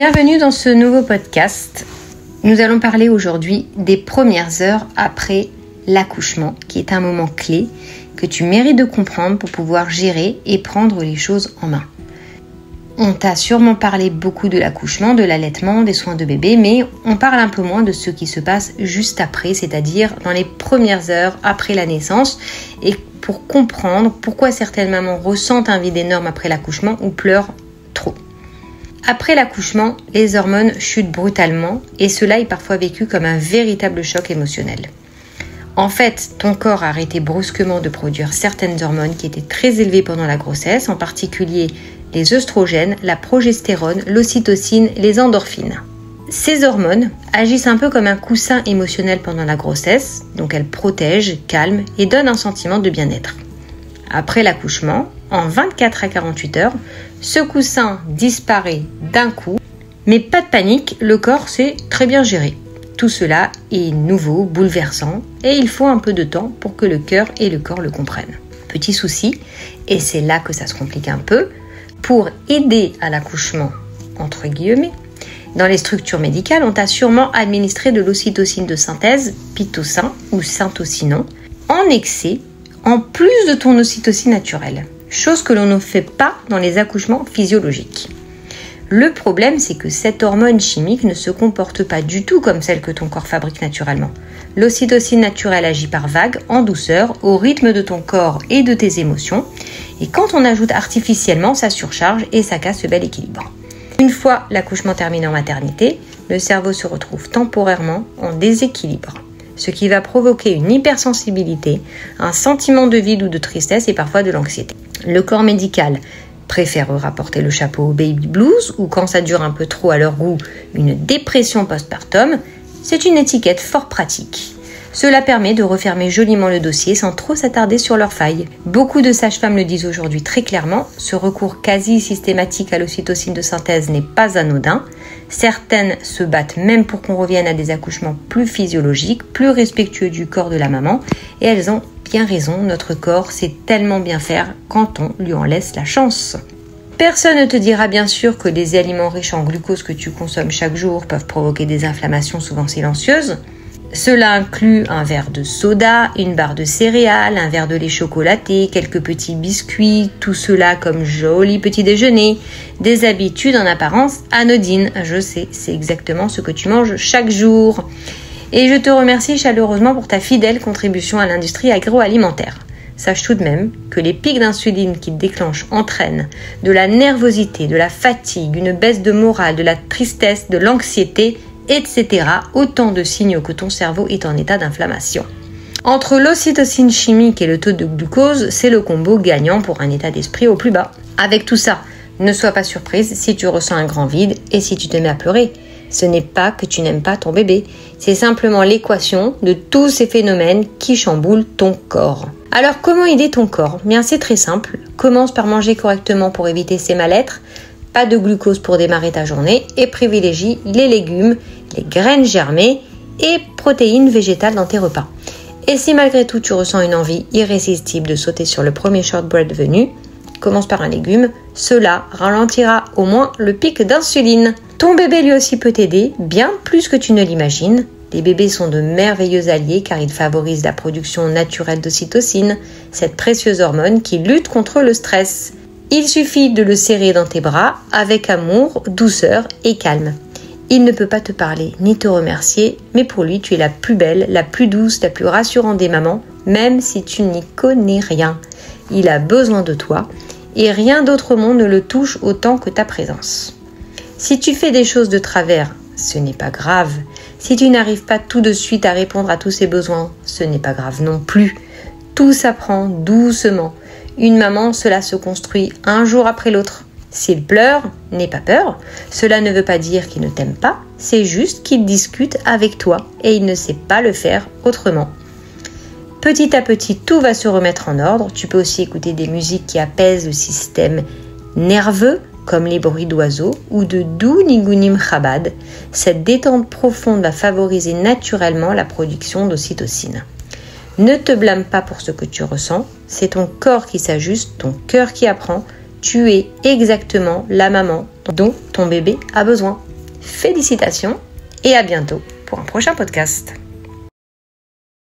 Bienvenue dans ce nouveau podcast. Nous allons parler aujourd'hui des premières heures après l'accouchement, qui est un moment clé que tu mérites de comprendre pour pouvoir gérer et prendre les choses en main. On t'a sûrement parlé beaucoup de l'accouchement, de l'allaitement, des soins de bébé, mais on parle un peu moins de ce qui se passe juste après, c'est-à-dire dans les premières heures après la naissance, et pour comprendre pourquoi certaines mamans ressentent un vide énorme après l'accouchement ou pleurent trop. Après l'accouchement, les hormones chutent brutalement et cela est parfois vécu comme un véritable choc émotionnel. En fait, ton corps a arrêté brusquement de produire certaines hormones qui étaient très élevées pendant la grossesse, en particulier les œstrogènes, la progestérone, l'ocytocine, les endorphines. Ces hormones agissent un peu comme un coussin émotionnel pendant la grossesse, donc elles protègent, calment et donnent un sentiment de bien-être. Après l'accouchement, en 24 à 48 heures, ce coussin disparaît d'un coup, mais pas de panique, le corps sait très bien gérer. Tout cela est nouveau, bouleversant, et il faut un peu de temps pour que le cœur et le corps le comprennent. Petit souci, et c'est là que ça se complique un peu, pour aider à l'accouchement, entre guillemets, dans les structures médicales, on t'a sûrement administré de l'ocytocine de synthèse, pitocin ou syntocinon, en excès, en plus de ton ocytocine naturelle, chose que l'on ne fait pas dans les accouchements physiologiques. Le problème, c'est que cette hormone chimique ne se comporte pas du tout comme celle que ton corps fabrique naturellement. L'ocytocine naturelle agit par vagues, en douceur, au rythme de ton corps et de tes émotions, et quand on ajoute artificiellement, ça surcharge et ça casse ce bel équilibre. Une fois l'accouchement terminé en maternité, le cerveau se retrouve temporairement en déséquilibre, ce qui va provoquer une hypersensibilité, un sentiment de vide ou de tristesse et parfois de l'anxiété. Le corps médical préférera porter le chapeau au baby blues ou quand ça dure un peu trop à leur goût, une dépression postpartum. C'est une étiquette fort pratique. Cela permet de refermer joliment le dossier sans trop s'attarder sur leurs failles. Beaucoup de sages-femmes le disent aujourd'hui très clairement, ce recours quasi systématique à l'ocytocine de synthèse n'est pas anodin. Certaines se battent même pour qu'on revienne à des accouchements plus physiologiques, plus respectueux du corps de la maman, et elles ont bien raison, notre corps sait tellement bien faire quand on lui en laisse la chance. Personne ne te dira bien sûr que les aliments riches en glucose que tu consommes chaque jour peuvent provoquer des inflammations souvent silencieuses. Cela inclut un verre de soda, une barre de céréales, un verre de lait chocolaté, quelques petits biscuits, tout cela comme joli petit déjeuner, des habitudes en apparence anodines. Je sais, c'est exactement ce que tu manges chaque jour. Et je te remercie chaleureusement pour ta fidèle contribution à l'industrie agroalimentaire. Sache tout de même que les pics d'insuline qui te déclenchent entraînent de la nervosité, de la fatigue, une baisse de morale, de la tristesse, de l'anxiété, etc. Autant de signaux que ton cerveau est en état d'inflammation. Entre l'ocytocine chimique et le taux de glucose, c'est le combo gagnant pour un état d'esprit au plus bas. Avec tout ça, ne sois pas surprise si tu ressens un grand vide et si tu te mets à pleurer. Ce n'est pas que tu n'aimes pas ton bébé, c'est simplement l'équation de tous ces phénomènes qui chamboulent ton corps. Alors comment aider ton corps ? Bien c'est très simple, commence par manger correctement pour éviter ces mal-être, pas de glucose pour démarrer ta journée et privilégie les légumes, les graines germées et protéines végétales dans tes repas. Et si malgré tout tu ressens une envie irrésistible de sauter sur le premier shortbread venu, commence par un légume, cela ralentira au moins le pic d'insuline. Ton bébé lui aussi peut t'aider, bien plus que tu ne l'imagines. Les bébés sont de merveilleux alliés car ils favorisent la production naturelle d'ocytocine, cette précieuse hormone qui lutte contre le stress. Il suffit de le serrer dans tes bras avec amour, douceur et calme. Il ne peut pas te parler ni te remercier, mais pour lui tu es la plus belle, la plus douce, la plus rassurante des mamans, même si tu n'y connais rien. Il a besoin de toi et rien d'autre au monde ne le touche autant que ta présence. Si tu fais des choses de travers, ce n'est pas grave. Si tu n'arrives pas tout de suite à répondre à tous ses besoins, ce n'est pas grave non plus. Tout s'apprend doucement. Une maman, cela se construit un jour après l'autre. S'il pleure, n'aie pas peur. Cela ne veut pas dire qu'il ne t'aime pas, c'est juste qu'il discute avec toi et il ne sait pas le faire autrement. Petit à petit, tout va se remettre en ordre. Tu peux aussi écouter des musiques qui apaisent le système nerveux, comme les bruits d'oiseaux ou de doux nigunim chabad. Cette détente profonde va favoriser naturellement la production d'ocytocine. Ne te blâme pas pour ce que tu ressens, c'est ton corps qui s'ajuste, ton cœur qui apprend. Tu es exactement la maman dont ton bébé a besoin. Félicitations et à bientôt pour un prochain podcast.